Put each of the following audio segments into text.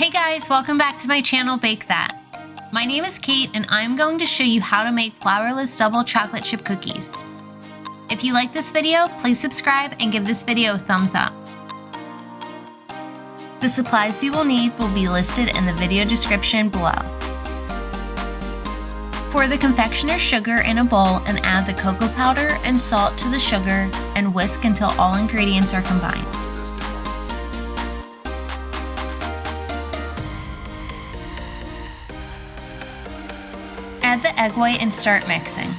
Hey guys, welcome back to my channel, Bake That. My name is Kate and I'm going to show you how to make flourless double chocolate chip cookies. If you like this video, please subscribe and give this video a thumbs up. The supplies you will need will be listed in the video description below. Pour the confectioner's sugar in a bowl and add the cocoa powder and salt to the sugar and whisk until all ingredients are combined. Add the egg white and start mixing.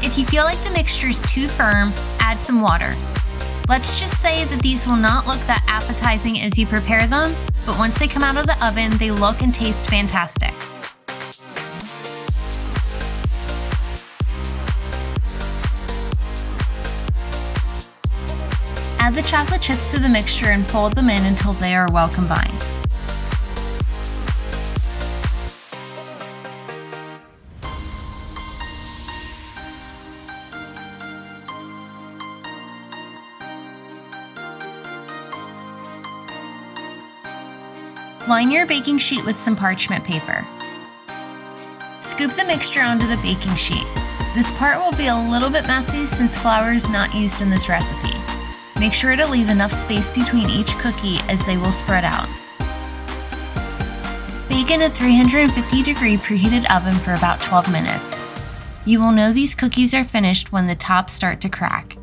If you feel like the mixture is too firm, add some water. Let's just say that these will not look that appetizing as you prepare them, but once they come out of the oven, they look and taste fantastic. Add the chocolate chips to the mixture and fold them in until they are well combined. Line your baking sheet with some parchment paper. Scoop the mixture onto the baking sheet. This part will be a little bit messy since flour is not used in this recipe. Make sure to leave enough space between each cookie as they will spread out. Bake in a 350-degree preheated oven for about 12 minutes. You will know these cookies are finished when the tops start to crack.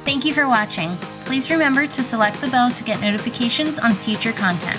Thank you for watching. Please remember to select the bell to get notifications on future content.